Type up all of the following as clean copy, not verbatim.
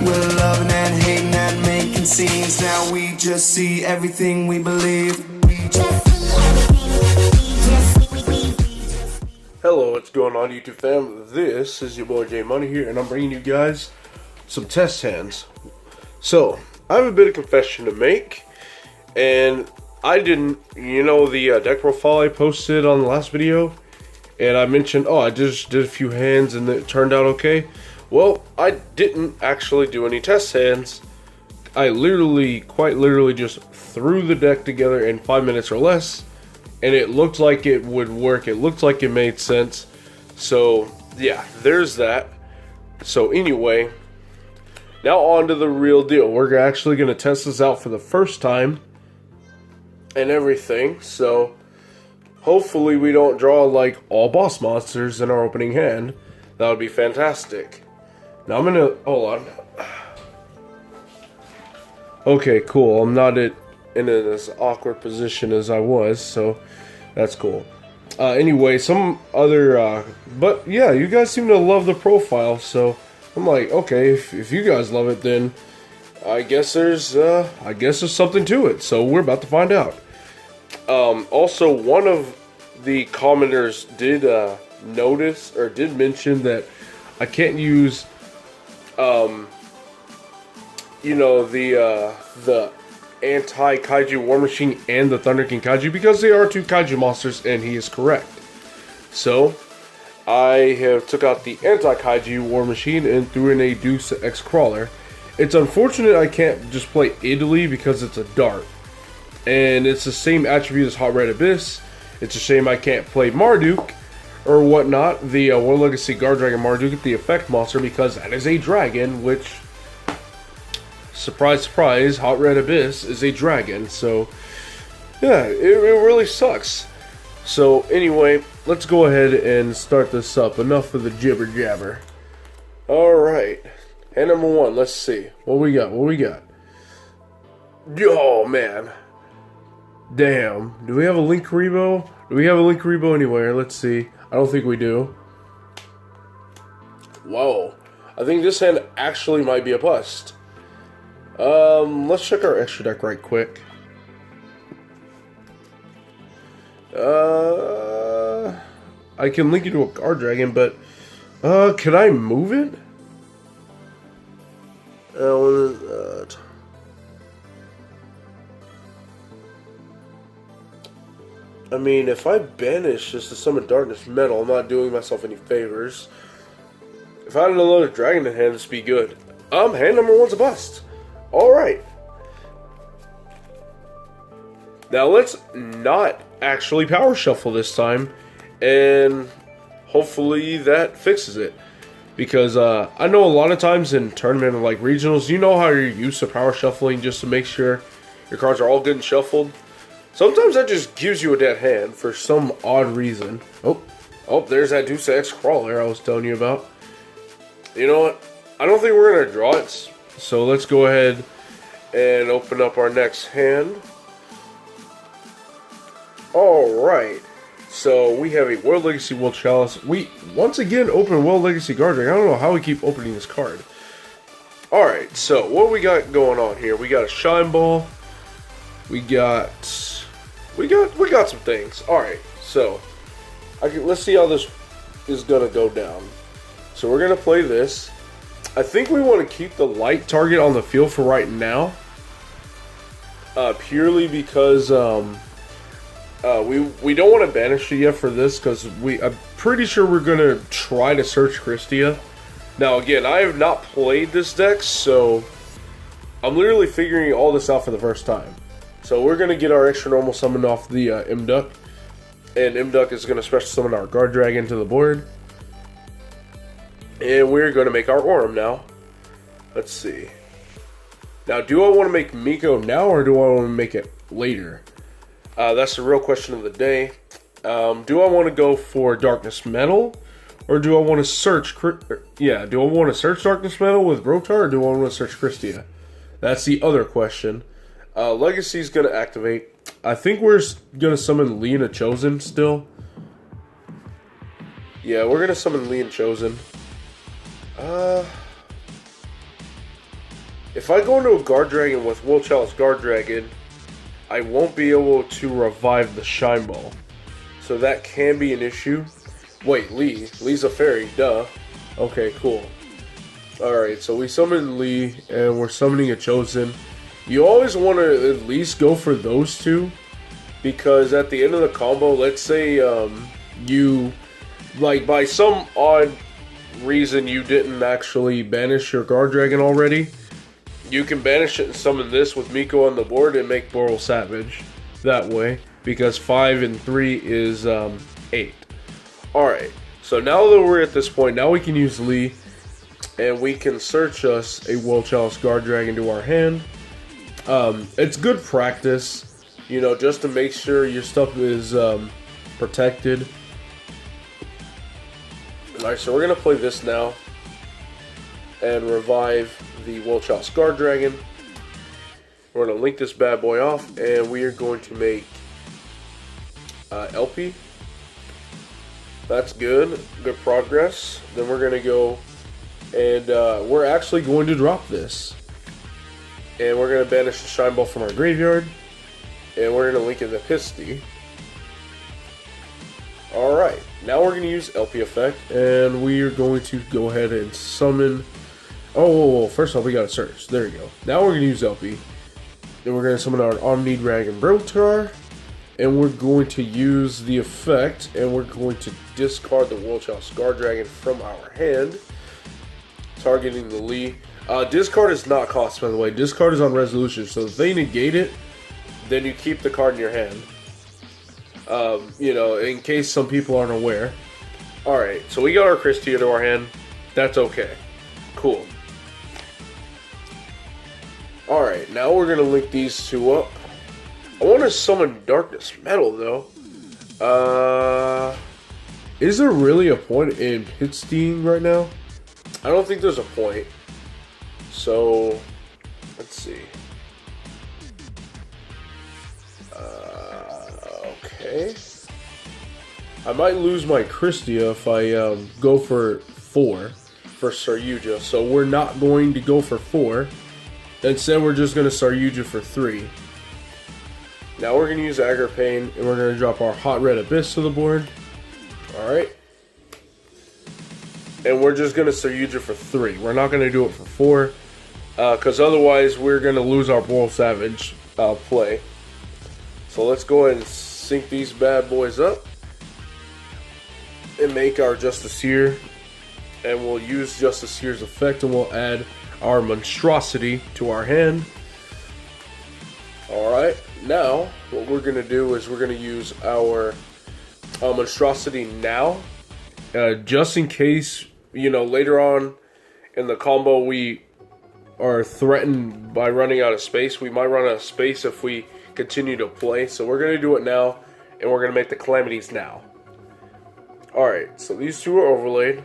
We're loving and hating and making scenes. Now we just see everything we believe. Hello, what's going on, YouTube fam? This is your boy J Money here, and I'm bringing you guys some test hands. So, I have a bit of confession to make, and I didn't, the deck profile I posted on the last video, and I mentioned, I just did a few hands and it turned out okay. Well, I didn't actually do any test hands. I quite literally just threw the deck together in 5 minutes or less, and it looked like it would work. It looked like it made sense. So, yeah, there's that. So, anyway, now on to the real deal. We're actually going to test this out for the first time and everything. So, hopefully we don't draw, like, all boss monsters in our opening hand. That would be fantastic. Now, I'm going to... Hold on. Okay, cool. I'm not in as awkward position as I was, so that's cool. Anyway, some other, but yeah, you guys seem to love the profile, so I'm like, okay, if you guys love it, then I guess there's something to it. So we're about to find out. Also, one of the commenters did notice or did mention that I can't use, the anti-kaiju war machine and the Thunder King kaiju because they are two kaiju monsters, and he is correct. So I have took out the anti-kaiju war machine and threw in a Deus Ex Crawler. It's unfortunate I can't just play Italy because it's a dart, and it's the same attribute as Hot Red Abyss. It's a shame I can't play Marduk or whatnot, the War Legacy Guardragon Marduk, the effect monster, because that is a dragon, which, surprise, surprise, Hot Red Abyss is a dragon. So, yeah, it really sucks. So, anyway, let's go ahead and start this up. Enough of the jibber jabber. Alright. Hand number one, let's see. What we got? Oh, man. Damn. Do we have a Link Rebo? Do we have a Link Rebo anywhere? Let's see. I don't think we do. Whoa. I think this hand actually might be a bust. Let's check our extra deck right quick. I can link it to a Guardragon, but, can I move it? What is that? I mean, if I banish just to summon Darkness Metal, I'm not doing myself any favors. If I had another dragon in hand, this would be good. Hand number one's a bust. Alright. Now let's not actually power shuffle this time, and hopefully that fixes it. Because I know a lot of times in tournament or like regionals, you know how you're used to power shuffling just to make sure your cards are all good and shuffled. Sometimes that just gives you a dead hand for some odd reason. Oh, there's that Deus Ex Crawler I was telling you about. You know what? I don't think we're going to draw it. So let's go ahead and open up our next hand. Alright. So we have a World Legacy World Chalice. We once again open World Legacy Guardragon. I don't know how we keep opening this card. Alright, so what we got going on here? We got a Shine Ball. We got some things. Alright, so let's see how this is gonna go down. So we're gonna play this. I think we want to keep the light target on the field for right now. Purely because we don't want to banish it yet for this, because I'm pretty sure we're going to try to search Christia. Now again, I have not played this deck, so I'm literally figuring all this out for the first time. So we're going to get our extra normal summon off the Mduck, and Mduck is going to special summon our Guardragon to the board. And we're going to make our Orem now. Let's see. Now, do I want to make Miko now, or do I want to make it later? That's the real question of the day. Do I want to go for Darkness Metal, or do I want to search... do I want to search Darkness Metal with Rotar, or do I want to search Christia? That's the other question. Legacy's going to activate. I think we're going to summon Lena Chosen still. Yeah, we're going to summon Lena Chosen. If I go into a Guardragon with Chalice Guardragon, I won't be able to revive the Shine Ball. So that can be an issue. Wait, Lee. Lee's a fairy, duh. Okay, cool. Alright, so we summoned Lee, and we're summoning a Chosen. You always want to at least go for those two, because at the end of the combo, let's say you, like, by some odd reason you didn't actually banish your Guardragon already, you can banish it and summon this with Miko on the board and make Boral Savage that way, because 5 and 3 is 8. Alright, so now that we're at this point, now we can use Lee, and we can search us a Chalice Guardragon to our hand. It's good practice, you know, just to make sure your stuff is protected. Alright, so we're going to play this now and revive the Chalice Guardragon. We're going to link this bad boy off, and we are going to make LP. That's good. Good progress. Then we're going to go and we're actually going to drop this. And we're going to banish the Shine Ball from our graveyard. And we're going to link in the Pisty. Alright, now we're going to use LP effect. And we are going to go ahead and summon... Oh, first off, we got to search. There we go. Now we're going to use LP. Then we're going to summon our Omni Dragon Brotar. And we're going to use the effect. And we're going to discard the Chalice Guardragon from our hand. Targeting the Lee. Discard is not cost, by the way. Discard is on resolution. So if they negate it, then you keep the card in your hand. You know, in case some people aren't aware. Alright, so we got our Christie into our hand. That's okay. Cool. Alright, now we're going to link these two up. I want to summon Darkness Metal, though. Is there really a point in Pitstein right now? I don't think there's a point. So, let's see. Okay. I might lose my Christia if I go for 4 for Saryuja. So we're not going to go for 4. Instead, we're just going to Saryuja for 3. Now we're going to use Agripane, and we're going to drop our Hot Red Abyss to the board. Alright. And we're just going to Saryuja for 3. We're not going to do it for 4. Because otherwise, we're going to lose our Boral Savage play. So let's go ahead and sync these bad boys up. And make our Justiciar. And we'll use Justiciar's effect, and we'll add our Monstrosity to our hand. Alright, now what we're going to do is we're going to use our Monstrosity now. Just in case, you know, later on in the combo we are threatened by running out of space. We might run out of space if we continue to play. So we're going to do it now, and we're going to make the Calamities now. Alright, so these two are overlaid.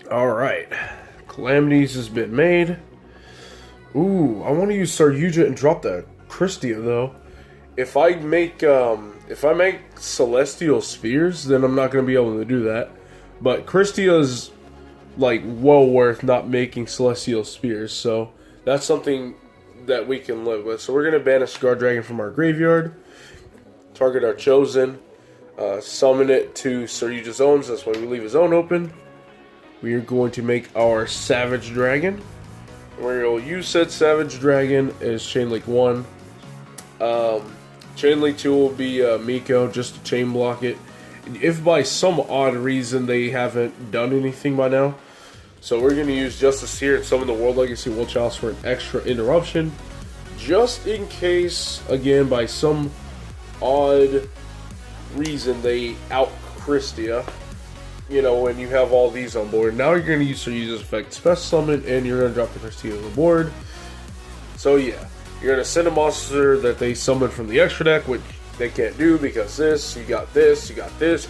Alright, Calamities has been made. Ooh, I want to use Saryuja and drop that Christia though. If I make Celestial Spheres, then I'm not going to be able to do that. But Christia's like well worth not making Celestial Spheres, so that's something that we can live with. So we're going to banish Guardragon from our graveyard, target our Chosen, summon it to Saryuja's zones. That's why we leave his zone open. We are going to make our Savage Dragon. We'll use said Savage Dragon as Chain Link 1. Chain Link 2 will be Miko, just to chain block it. If by some odd reason they haven't done anything by now. So we're going to use Justiciar and summon the World Legacy Chalice for an extra interruption. Just in case, again, by some odd reason they out Christia. You know, when you have all these on board. Now you're going to use Saryuja's effect, Special Summon, and you're going to drop the Christia on the board. So yeah, you're going to send a monster that they summon from the extra deck, which they can't do because you got this,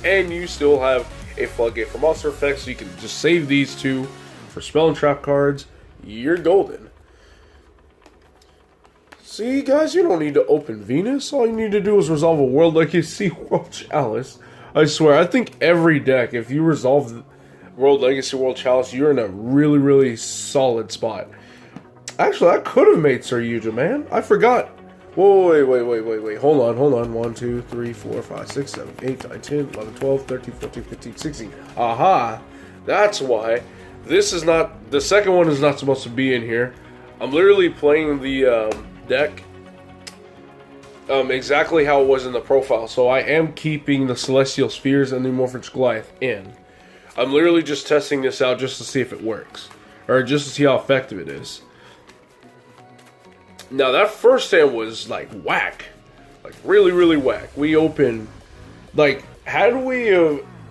and you still have a Floodgate for monster effects, so you can just save these two for spell and trap cards. You're golden. See, guys, you don't need to open Venus. All you need to do is resolve a World Legacy World Chalice. I swear, I think every deck, if you resolve World Legacy, World Chalice, you're in a really, really solid spot. Actually, I could have made Sir Yuja, man. I forgot. Whoa, wait. Hold on. 1, 2, 3, 4, 5, 6, 7, 8, 9, 10, 11, 12, 13, 14, 15, 16. Aha. That's why. This is not... The second one is not supposed to be in here. I'm literally playing the deck exactly how it was in the profile. So I am keeping the Celestial Spheres and the Morphin's Goliath in. I'm literally just testing this out just to see if it works. Or just to see how effective it is. Now that first hand was like whack. Like really, really whack. We opened... Like, had we...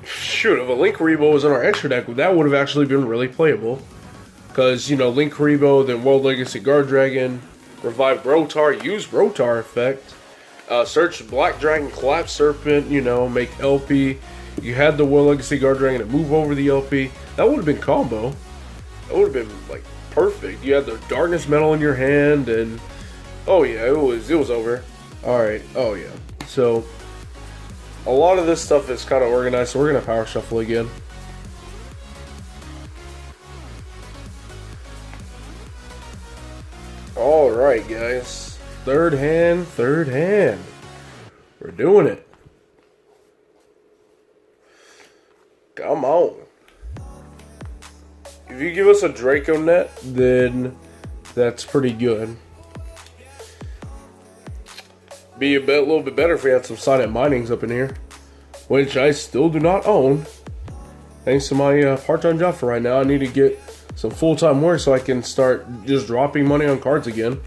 shoot, if a Link Rebo was in our extra deck, that would have actually been really playable. Because, you know, Link Rebo, then World Legacy Guardragon, revive Rotar, use Rotar effect, search Black Dragon, Collapse Serpent, you know, make LP. You had the World Legacy Guardragon to move over the LP. That would have been combo. That would have been, like, perfect. You had the Darkness Metal in your hand, and... Oh, yeah, it was over. Alright, oh, yeah. So, a lot of this stuff is kind of organized, so we're going to power shuffle again. Alright, guys. Third hand. We're doing it. Come on. If you give us a Draco Net, then that's pretty good. Be a little bit better if we had some Silent Minings up in here, which I still do not own. Thanks to my part-time job for right now, I need to get some full-time work so I can start just dropping money on cards again.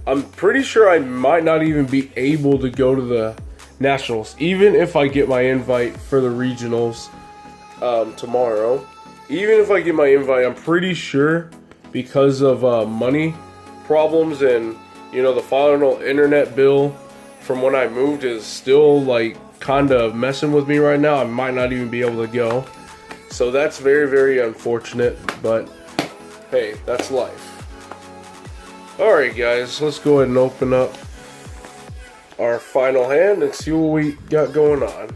I'm pretty sure I might not even be able to go to the Nationals, even if I get my invite for the Regionals tomorrow. Even if I get my invite, I'm pretty sure because of money problems and, you know, the final internet bill from when I moved is still, like, kind of messing with me right now. I might not even be able to go. So that's very, very unfortunate, but hey, that's life. Alright, guys, let's go ahead and open up our final hand and see what we got going on.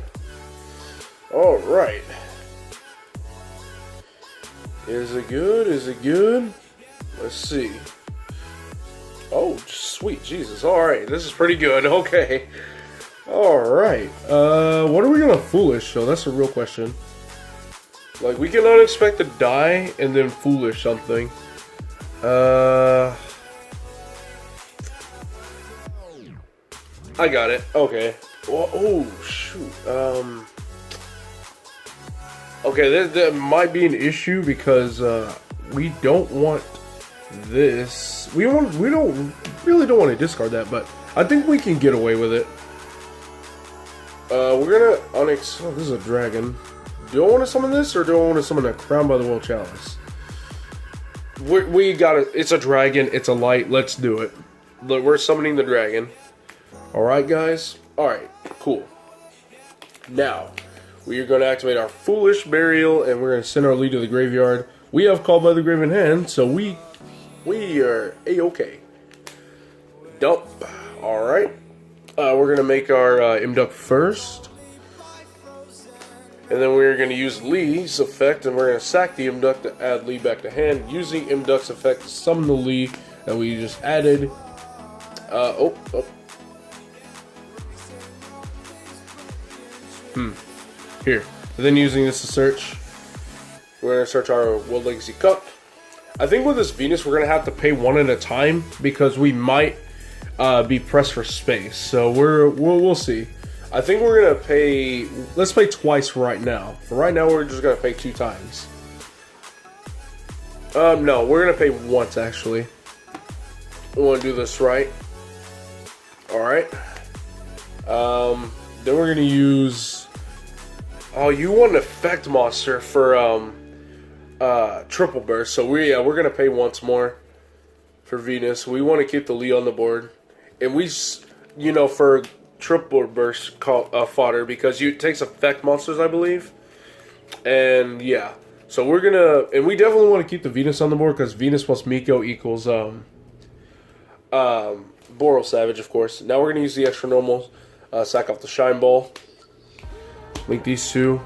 Alright. Is it good? Is it good? Let's see. Oh, sweet Jesus. Alright, this is pretty good. Okay. Alright. What are we gonna Foolish, though? That's a real question. Like, we cannot expect to die and then Foolish something. I got it. Okay. Well, oh, shoot. Okay, that might be an issue because, we don't want this. We really don't want to discard that, but I think we can get away with it. We're gonna oh, this is a dragon. Do I want to summon this, or do I want to summon a Crown by the World Chalice? We got it. It's a dragon. It's a light. Let's do it. Look, we're summoning the dragon. All right, guys. All right, cool. Now we are going to activate our Foolish Burial, and we're going to send our lead to the graveyard. We have Called by the Grave in hand, so we are a-okay. Dump. All right. We're going to make our Imduct first. And then we're going to use Lee's effect, and we're going to sack the Imduct to add Lee back to hand, using Imduct's effect to summon the Lee that we just added. Here. And then using this to search. We're going to search our World Legacy Cup. I think with this Venus, we're going to have to pay one at a time because we might be pressed for space. So we'll see. I think we're going to pay... Let's pay twice right now. For right now, we're just going to pay 2 times. No, we're going to pay once, actually. We want to do this right. Alright. Then we're going to use... Oh, you want an effect monster for triple burst. So we're going to pay once more for Venus. We want to keep the Lee on the board. And we, you know, for... triple burst fodder because it takes effect monsters, I believe. And yeah, so we're gonna, and we definitely want to keep the Venus on the board because Venus plus Miko equals Boral Savage, of course. Now we're gonna use the extra normal, sack off the Shine Ball, link these two,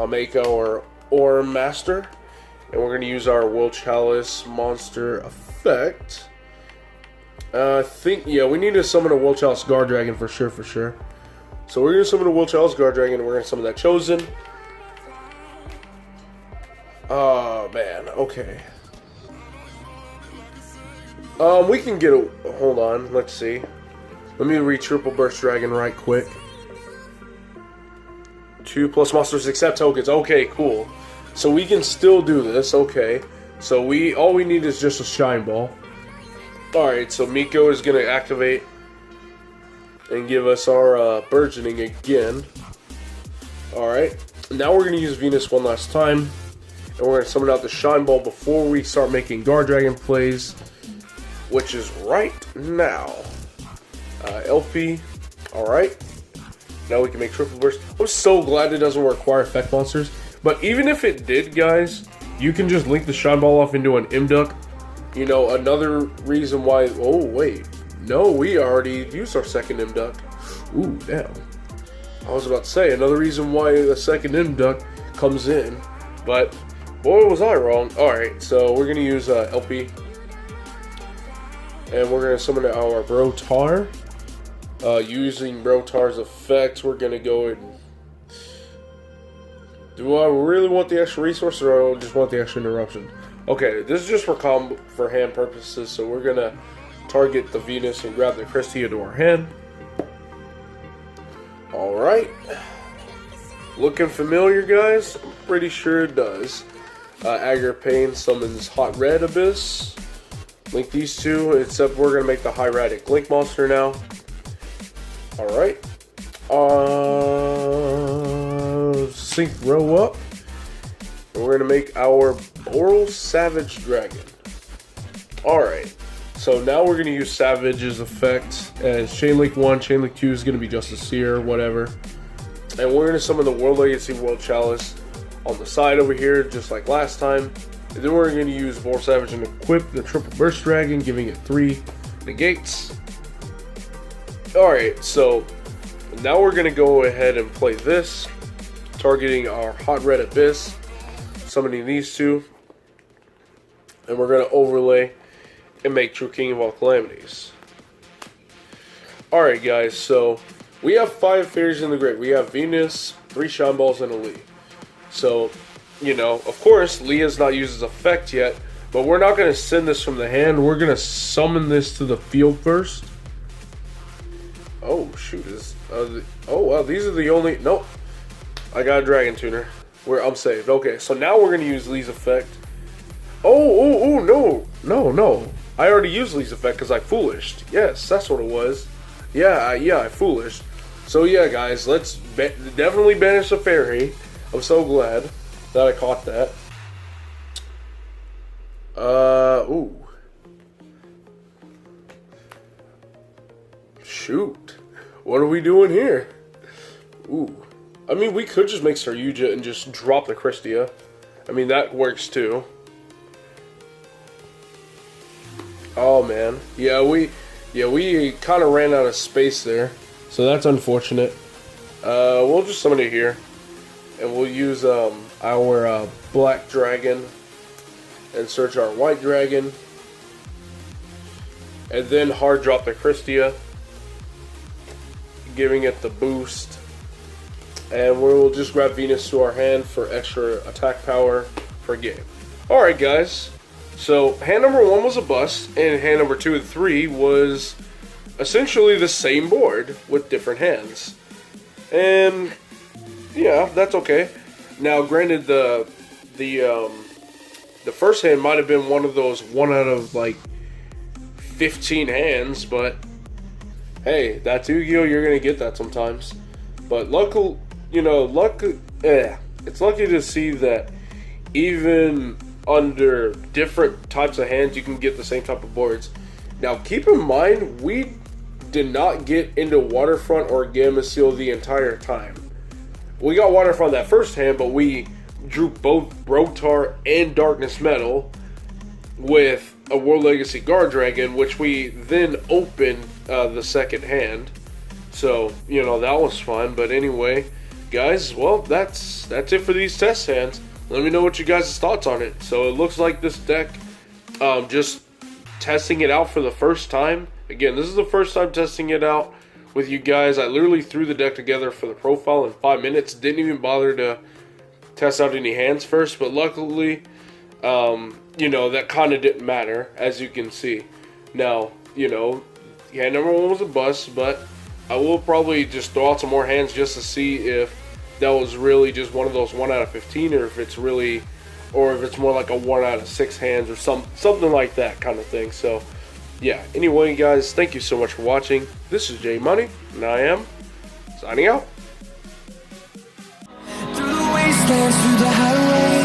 make our or Master. And we're going to use our Will Chalice monster effect. I think, yeah, we need to summon a Will Chalice Guardragon for sure. So we're going to summon a Will Chalice Guardragon, and we're going to summon that Chosen. Oh, man, okay. We can get a, hold on, let's see. Let me read Triple Burst Dragon right quick. 2+ monsters accept tokens, okay, cool. So we can still do this, okay. So all we need is just a Shine Ball. Alright, so Miko is going to activate and give us our Burgeoning again. Alright, now we're going to use Venus one last time. And we're going to summon out the Shine Ball before we start making Guardragon plays, which is right now. LP, alright. Now we can make Triple Burst. I'm so glad it doesn't require effect monsters. But even if it did, guys, you can just link the Shine Ball off into an Imduck. You know, another reason why... Oh, wait. No, we already used our second Imduck. Ooh, damn. I was about to say, another reason why the second Imduck comes in. But, boy, was I wrong. Alright, so we're going to use LP. And we're going to summon our Brotar. Using Brotar's effects, we're going to go and... Do I really want the extra resource, or I just want the extra interruption? Okay, this is just for hand purposes, so we're gonna target the Venus and grab the Christia to our hand. Alright. Looking familiar, guys? I'm pretty sure it does. Aggro Pain summons Hot Red Abyss. Link these two, except we're gonna make the Hieratic Link monster now. Alright. Sync row up. And we're going to make our Oral Savage Dragon. Alright. So now we're going to use Savage's effect. And Chain Link 1, Chain Link 2 is going to be just a Seer, whatever. And we're going to summon the World Legacy World Chalice on the side over here, just like last time. And then we're going to use Oral Savage and equip the Triple Burst Dragon, giving it 3 negates. Alright, so now we're going to go ahead and play this. Targeting our Hot Red Abyss, summoning these two, and we're going to overlay and make True King of all Calamities. Alright guys, so we have 5 fairies in the grave. We have Venus, 3 Shine Balls, and a Lee. So, you know, of course, Lee has not used his effect yet, but we're not going to send this from the hand. We're going to summon this to the field first. Oh, shoot. Oh, wow, these are the only... Nope. I got a Dragon Tuner. I'm saved. Okay, so now we're going to use Lee's effect. Oh, no. I already used Lee's effect because I foolished. Yes, that's what it was. Yeah, I foolished. So yeah, guys, let's definitely banish the fairy. I'm so glad that I caught that. Ooh. Shoot. What are we doing here? Ooh. I mean, we could just make Saryuja and just drop the Christia. I mean, that works too. Oh, man. Yeah, we kind of ran out of space there. So that's unfortunate. We'll just summon it here. And we'll use our Black Dragon and search our White Dragon. And then hard drop the Christia, giving it the boost. And we'll just grab Venus to our hand for extra attack power for game. Alright guys, so hand number 1 was a bust, and hand number 2 and 3 was essentially the same board with different hands. And yeah, that's okay. Now granted, the first hand might have been one of those 1 out of like 15 hands, but hey, that's Yu-Gi-Oh! You're gonna get that sometimes. But luckily, it's lucky to see that even under different types of hands, you can get the same type of boards. Now, keep in mind, we did not get into Waterfront or Gamma Seal the entire time. We got Waterfront that first hand, but we drew both Brotar and Darkness Metal with a World Legacy Guardragon, which we then opened the second hand. So, that was fun. But anyway, guys, well, that's it for these test hands. let me know what you guys' thoughts on it. So it looks like this deck, just testing it out for the first time. Again, this is the first time testing it out with you guys. I literally threw the deck together for the profile in 5 minutes. Didn't even bother to test out any hands first, but luckily, you know, that kind of didn't matter, as you can see. Now, you know, hand number 1 was a bust, but I will probably just throw out some more hands just to see if that was really just one of those 1 out of 15, or if it's really, or if it's more like a 1 out of 6 hands, or something like that kind of thing. So, yeah. Anyway, guys, thank you so much for watching. This is J Money, and I am signing out. Through the wastelands, through the highways.